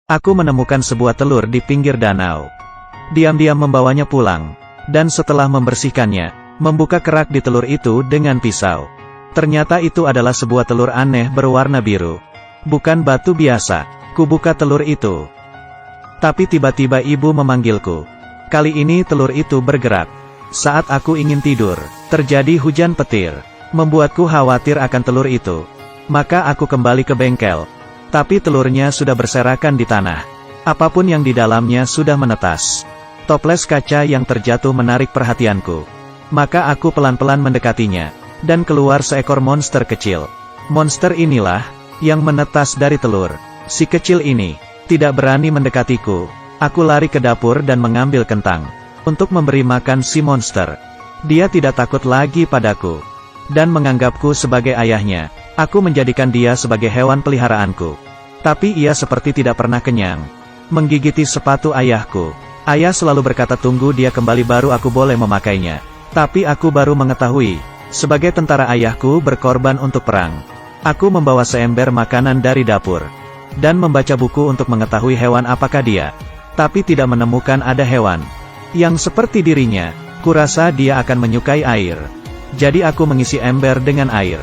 Aku menemukan sebuah telur di pinggir danau. Diam-diam membawanya pulang, dan setelah membersihkannya, membuka kerak di telur itu dengan pisau. Ternyata itu adalah sebuah telur aneh berwarna biru. Bukan batu biasa. Kubuka telur itu. Tapi tiba-tiba ibu memanggilku. Kali ini telur itu bergerak. Saat aku ingin tidur, terjadi hujan petir. Membuatku khawatir akan telur itu. Maka aku kembali ke bengkel. Tapi telurnya sudah berserakan di tanah. Apapun yang di dalamnya sudah menetas. Toples kaca yang terjatuh menarik perhatianku. Maka aku pelan-pelan mendekatinya. Dan keluar seekor monster kecil. Monster inilah yang menetas dari telur. Si kecil ini tidak berani mendekatiku. Aku lari ke dapur dan mengambil kentang untuk memberi makan si monster. Dia tidak takut lagi padaku dan menganggapku sebagai ayahnya. Aku menjadikan dia sebagai hewan peliharaanku. Tapi ia seperti tidak pernah kenyang. Menggigiti sepatu ayahku. Ayah selalu berkata tunggu dia kembali baru aku boleh memakainya. Tapi aku baru mengetahui, sebagai tentara ayahku berkorban untuk perang. Aku membawa seember makanan dari dapur. Dan membaca buku untuk mengetahui hewan apakah dia. Tapi tidak menemukan ada hewan yang seperti dirinya. Kurasa dia akan menyukai air. Jadi aku mengisi ember dengan air.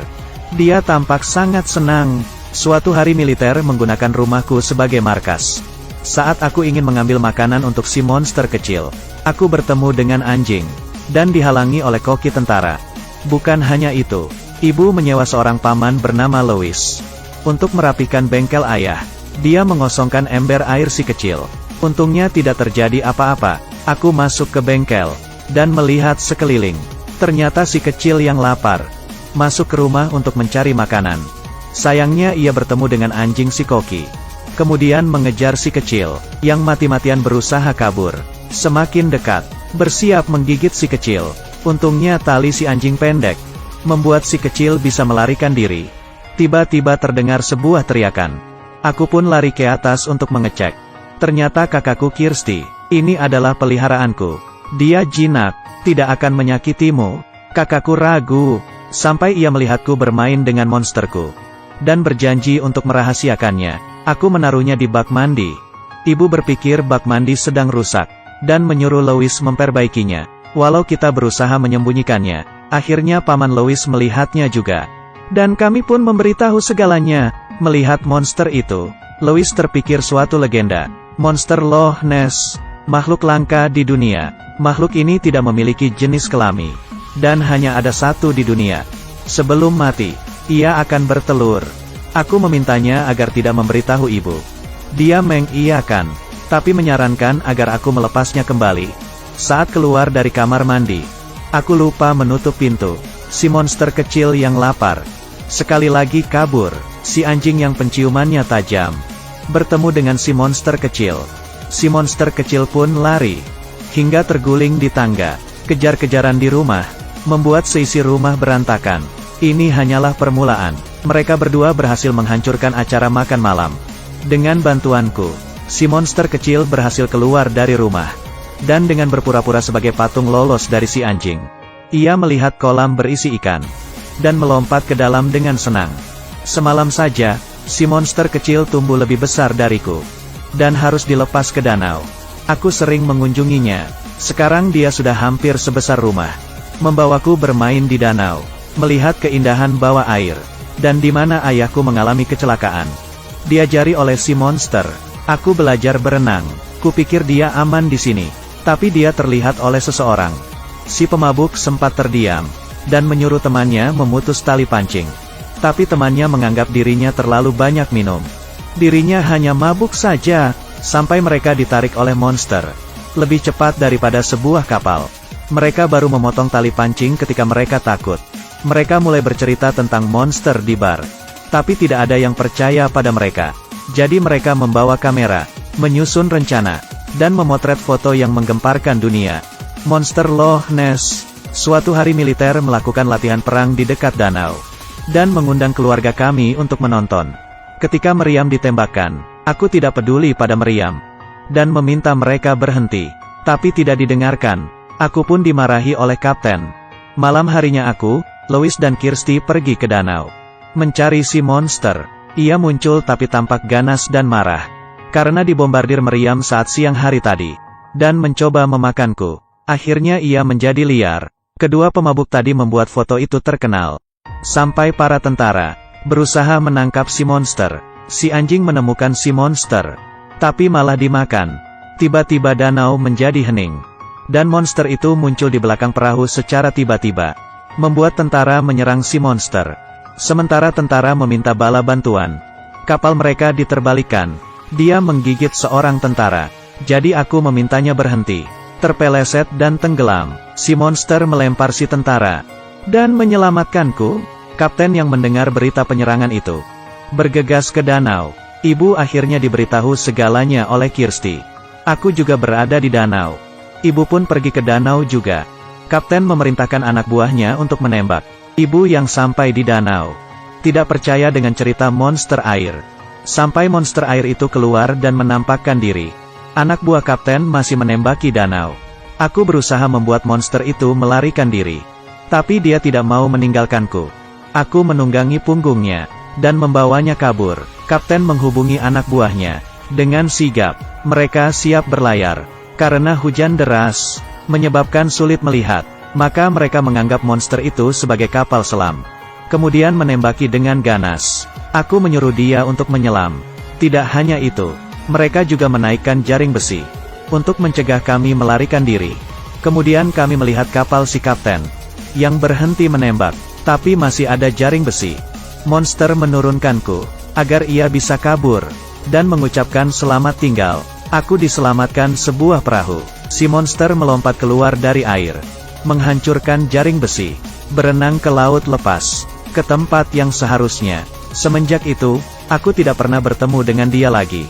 Dia tampak sangat senang. Suatu hari militer menggunakan rumahku sebagai markas. Saat aku ingin mengambil makanan untuk si monster kecil, aku bertemu dengan anjing. Dan dihalangi oleh koki tentara. Bukan hanya itu, ibu menyewa seorang paman bernama Louis. Untuk merapikan bengkel ayah, dia mengosongkan ember air si kecil. Untungnya tidak terjadi apa-apa. Aku masuk ke bengkel, dan melihat sekeliling. Ternyata si kecil yang lapar masuk ke rumah untuk mencari makanan. Sayangnya ia bertemu dengan anjing si koki. Kemudian mengejar si kecil, yang mati-matian berusaha kabur. Semakin dekat, bersiap menggigit si kecil. Untungnya tali si anjing pendek, membuat si kecil bisa melarikan diri. Tiba-tiba terdengar sebuah teriakan. Aku pun lari ke atas untuk mengecek. Ternyata kakakku Kirsty, ini adalah peliharaanku. Dia jinak, tidak akan menyakitimu. Kakakku ragu, sampai ia melihatku bermain dengan monsterku. Dan berjanji untuk merahasiakannya. Aku menaruhnya di bak mandi. Ibu berpikir bak mandi sedang rusak, dan menyuruh Louis memperbaikinya. Walau kita berusaha menyembunyikannya, akhirnya paman Louis melihatnya juga. Dan kami pun memberitahu segalanya. Melihat monster itu, Louis terpikir suatu legenda. Monster Loch Ness, makhluk langka di dunia. Makhluk ini tidak memiliki jenis kelamin. Dan hanya ada satu di dunia. Sebelum mati, ia akan bertelur. Aku memintanya agar tidak memberitahu ibu. Dia mengiyakan, tapi menyarankan agar aku melepasnya kembali. Saat keluar dari kamar mandi, aku lupa menutup pintu. Si monster kecil yang lapar sekali lagi kabur. Si anjing yang penciumannya tajam bertemu dengan si monster kecil. Si monster kecil pun lari hingga terguling di tangga. Kejar-kejaran di rumah membuat seisi rumah berantakan. Ini hanyalah permulaan. Mereka berdua berhasil menghancurkan acara makan malam. Dengan bantuanku, si monster kecil berhasil keluar dari rumah. Dan dengan berpura-pura sebagai patung lolos dari si anjing, ia melihat kolam berisi ikan. Dan melompat ke dalam dengan senang. Semalam saja, si monster kecil tumbuh lebih besar dariku. Dan harus dilepas ke danau. Aku sering mengunjunginya. Sekarang dia sudah hampir sebesar rumah. Membawaku bermain di danau. Melihat keindahan bawah air. Dan di mana ayahku mengalami kecelakaan. Diajari oleh si monster. Aku belajar berenang. Kupikir dia aman di sini. Tapi dia terlihat oleh seseorang. Si pemabuk sempat terdiam. Dan menyuruh temannya memutus tali pancing. Tapi temannya menganggap dirinya terlalu banyak minum. Dirinya hanya mabuk saja. Sampai mereka ditarik oleh monster. Lebih cepat daripada sebuah kapal. Mereka baru memotong tali pancing ketika mereka takut. Mereka mulai bercerita tentang monster di bar. Tapi tidak ada yang percaya pada mereka. Jadi mereka membawa kamera, menyusun rencana, dan memotret foto yang menggemparkan dunia. Monster Loch Ness. Suatu hari militer melakukan latihan perang di dekat danau. Dan mengundang keluarga kami untuk menonton. Ketika meriam ditembakkan, aku tidak peduli pada meriam. Dan meminta mereka berhenti. Tapi tidak didengarkan. Aku pun dimarahi oleh kapten. Malam harinya aku, Louis dan Kirsty pergi ke danau. Mencari si monster. Ia muncul tapi tampak ganas dan marah. karena dibombardir meriam saat siang hari tadi, dan mencoba memakanku. Akhirnya ia menjadi liar. Kedua pemabuk tadi membuat foto itu terkenal. Sampai para tentara berusaha menangkap si monster. Si anjing menemukan si monster, tapi malah dimakan. Tiba-tiba danau menjadi hening, dan monster itu muncul di belakang perahu secara tiba-tiba, membuat tentara menyerang si monster. Sementara tentara meminta bala bantuan, kapal mereka diterbalikkan. Dia menggigit seorang tentara. Jadi aku memintanya berhenti. Terpeleset dan tenggelam. Si monster melempar si tentara dan menyelamatkanku. Kapten yang mendengar berita penyerangan itu bergegas ke danau. Ibu akhirnya diberitahu segalanya oleh Kirsty. Aku juga berada di danau. Ibu pun pergi ke danau juga. Kapten memerintahkan anak buahnya untuk menembak. Ibu yang sampai di danau tidak percaya dengan cerita monster air. Sampai monster air itu keluar dan menampakkan diri. Anak buah kapten masih menembaki danau. Aku berusaha membuat monster itu melarikan diri, tapi dia tidak mau meninggalkanku. Aku menunggangi punggungnya dan membawanya kabur. Kapten menghubungi anak buahnya dengan sigap. Mereka siap berlayar. Karena hujan deras menyebabkan sulit melihat, maka mereka menganggap monster itu sebagai kapal selam. Kemudian menembaki dengan ganas. Aku menyuruh dia untuk menyelam. Tidak hanya itu, mereka juga menaikkan jaring besi untuk mencegah kami melarikan diri. Kemudian kami melihat kapal si kapten yang berhenti menembak, tapi masih ada jaring besi. Monster menurunkanku agar ia bisa kabur dan mengucapkan selamat tinggal. Aku diselamatkan sebuah perahu. Si monster melompat keluar dari air, menghancurkan jaring besi, berenang ke laut lepas, ke tempat yang seharusnya. Semenjak itu, aku tidak pernah bertemu dengan dia lagi.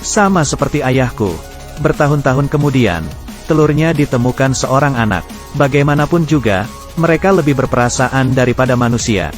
Sama seperti ayahku. Bertahun-tahun kemudian, telurnya ditemukan seorang anak. Bagaimanapun juga, mereka lebih berperasaan daripada manusia.